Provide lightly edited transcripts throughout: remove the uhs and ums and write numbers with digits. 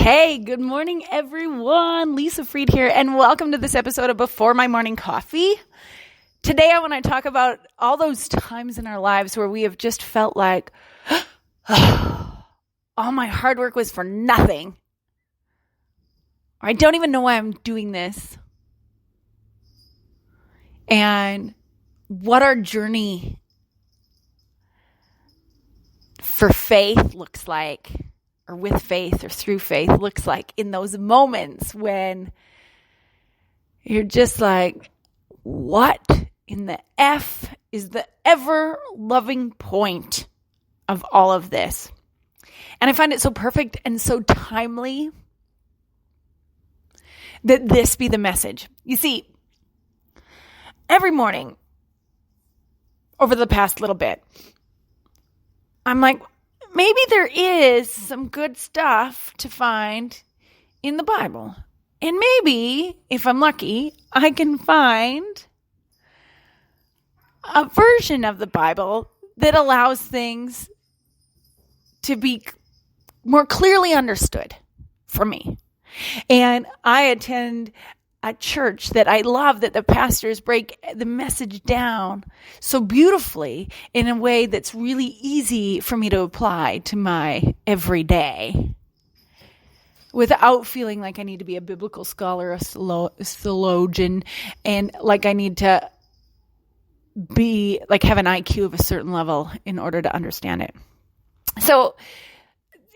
Hey, good morning, everyone. Lisa Freed here, and welcome to this episode of Before My Morning Coffee. Today, I want to talk about all those times in our lives where we have just felt like, all my hard work was for nothing. Or I don't even know why I'm doing this. And what our journey for faith looks like, or with faith or through faith looks like in those moments when you're just like, what in the F is the ever-loving point of all of this? And I find it so perfect and so timely that this be the message. You see, every morning over the past little bit, I'm like, maybe there is some good stuff to find in the Bible. And maybe, if I'm lucky, I can find a version of the Bible that allows things to be more clearly understood for me. And I attend a church that I love, that the pastors break the message down so beautifully in a way that's really easy for me to apply to my everyday without feeling like I need to be a biblical scholar, a theologian, and like I need to be like have an IQ of a certain level in order to understand it. So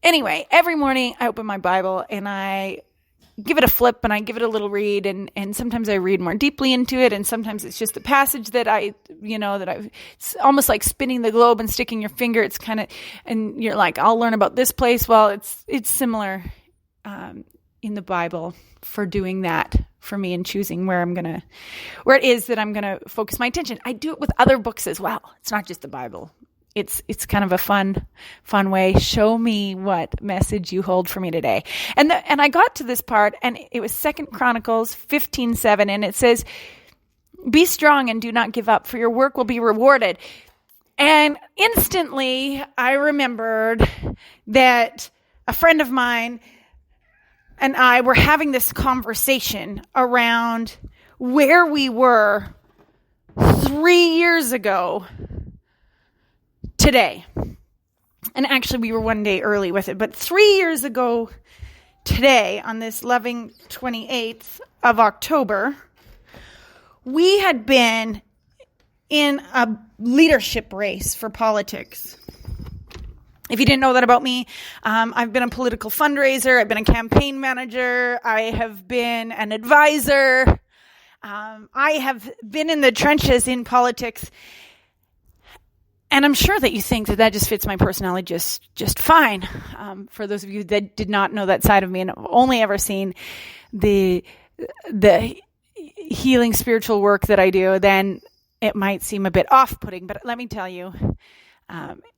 anyway, every morning I open my Bible and I give it a flip and I give it a little read, and sometimes I read more deeply into it, and sometimes it's just the passage that it's almost like spinning the globe and sticking your finger. It's kind of, and you're like, I'll learn about this place. Well, it's similar in the Bible for doing that for me and choosing where it is that I'm gonna focus my attention. I do it with other books as well. It's not just the Bible. It's kind of a fun way. Show me what message you hold for me today. And I got to this part, and it was 2 Chronicles 15:7, and it says, "Be strong and do not give up, for your work will be rewarded." And instantly, I remembered that a friend of mine and I were having this conversation around where we were 3 years ago today. And actually we were one day early with it, but 3 years ago today, on this loving 28th of October, we had been in a leadership race for politics. If you didn't know that about me, I've been a political fundraiser, I've been a campaign manager, I have been an advisor, I have been in the trenches in politics. And I'm sure that you think that just fits my personality just fine. For those of you that did not know that side of me and have only ever seen the healing spiritual work that I do, then it might seem a bit off-putting. But let me tell you,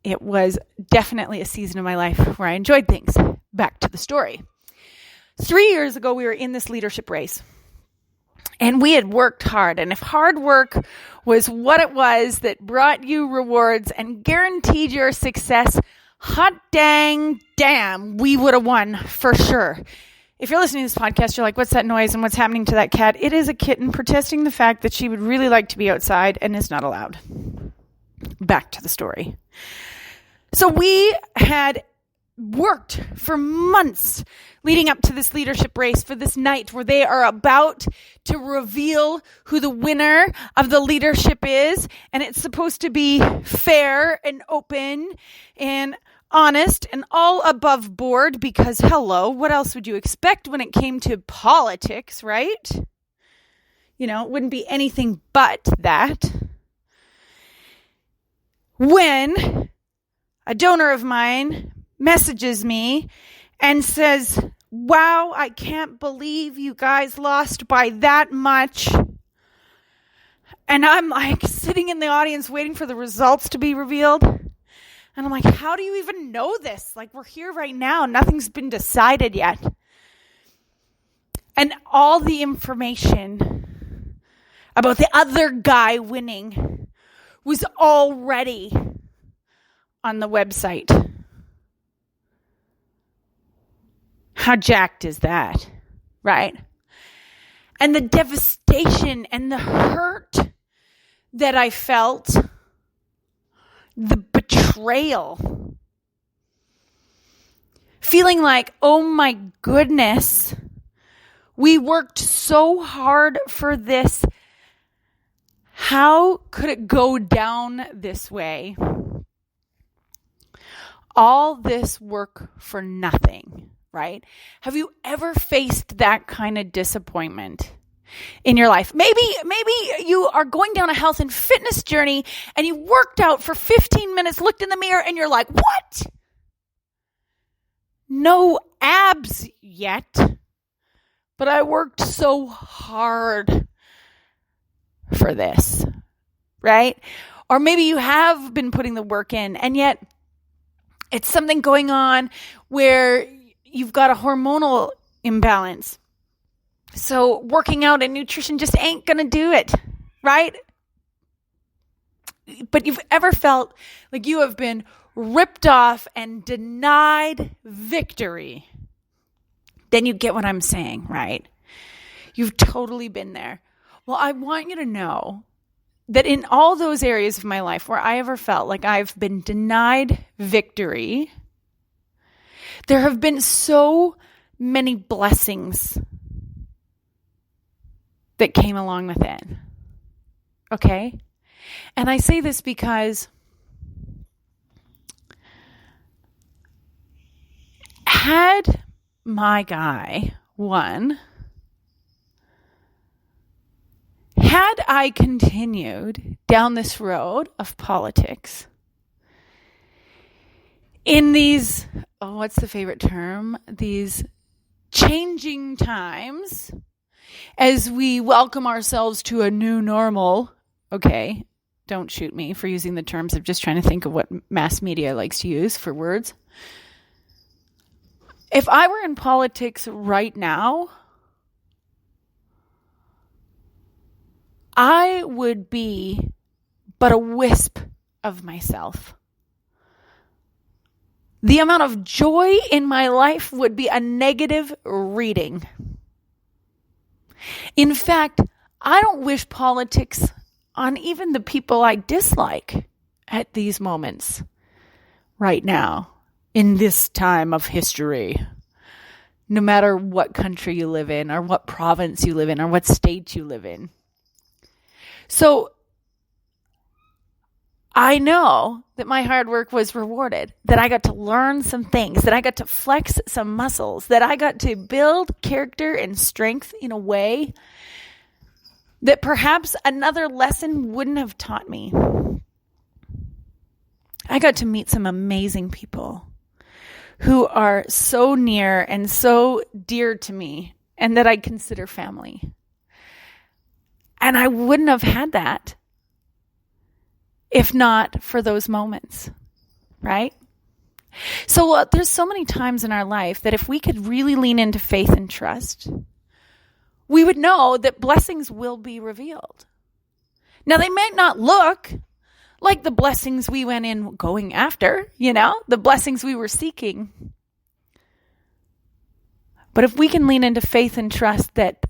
it was definitely a season of my life where I enjoyed things. Back to the story. 3 years ago, we were in this leadership race. And we had worked hard. And if hard work was what it was that brought you rewards and guaranteed your success, hot dang damn, we would have won for sure. If you're listening to this podcast, you're like, what's that noise and what's happening to that cat? It is a kitten protesting the fact that she would really like to be outside and is not allowed. Back to the story. So we had worked for months leading up to this leadership race for this night where they are about to reveal who the winner of the leadership is. And it's supposed to be fair and open and honest and all above board because, hello, what else would you expect when it came to politics, right? You know, it wouldn't be anything but that. When a donor of mine messages me and says, wow, I can't believe you guys lost by that much. And I'm like sitting in the audience waiting for the results to be revealed. And I'm like, how do you even know this? Like, we're here right now. Nothing's been decided yet. And all the information about the other guy winning was already on the website. How jacked is that, right? And the devastation and the hurt that I felt, the betrayal, feeling like, oh my goodness, we worked so hard for this. How could it go down this way? All this work for nothing, right? Have you ever faced that kind of disappointment in your life? Maybe you are going down a health and fitness journey and you worked out for 15 minutes, looked in the mirror, and you're like, what? No abs yet, but I worked so hard for this, right? Or maybe you have been putting the work in, and yet it's something going on where you've got a hormonal imbalance. So working out and nutrition just ain't going to do it, right? But you've ever felt like you have been ripped off and denied victory, then you get what I'm saying, right? You've totally been there. Well, I want you to know that in all those areas of my life where I ever felt like I've been denied victory, there have been so many blessings that came along with it. Okay? And I say this because had my guy won, had I continued down this road of politics in these, what's the favorite term? These changing times as we welcome ourselves to a new normal. Okay, don't shoot me for using the terms. I'm just trying to think of what mass media likes to use for words. If I were in politics right now, I would be but a wisp of myself. The amount of joy in my life would be a negative reading. In fact, I don't wish politics on even the people I dislike at these moments right now, in this time of history. No matter what country you live in, or what province you live in, or what state you live in. So I know that my hard work was rewarded, that I got to learn some things, that I got to flex some muscles, that I got to build character and strength in a way that perhaps another lesson wouldn't have taught me. I got to meet some amazing people who are so near and so dear to me, and that I consider family. And I wouldn't have had that if not for those moments, right? So there's so many times in our life that if we could really lean into faith and trust, we would know that blessings will be revealed. Now, they might not look like the blessings we went in going after, the blessings we were seeking. But if we can lean into faith and trust that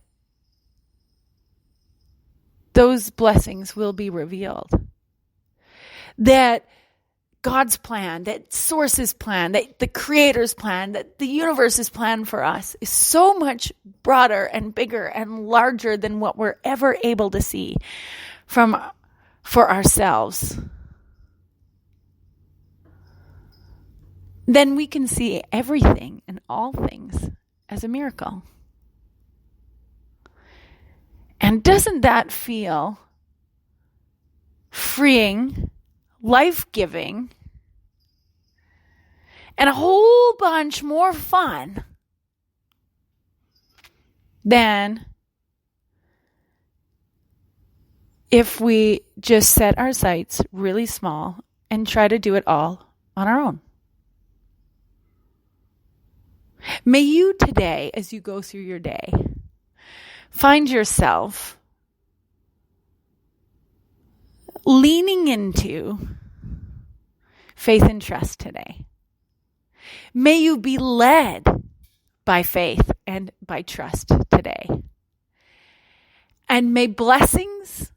those blessings will be revealed, that God's plan, that Source's plan, that the Creator's plan, that the universe's plan for us is so much broader and bigger and larger than what we're ever able to see for ourselves, then we can see everything and all things as a miracle. And doesn't that feel freeing, life-giving, and a whole bunch more fun than if we just set our sights really small and try to do it all on our own? May you today, as you go through your day, find yourself leaning into faith and trust today. May you be led by faith and by trust today. And may blessings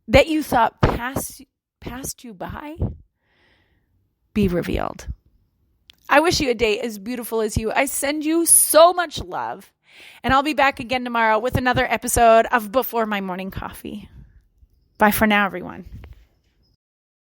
that you thought passed you by be revealed. I wish you a day as beautiful as you. I send you so much love. And I'll be back again tomorrow with another episode of Before My Morning Coffee. Bye for now, everyone.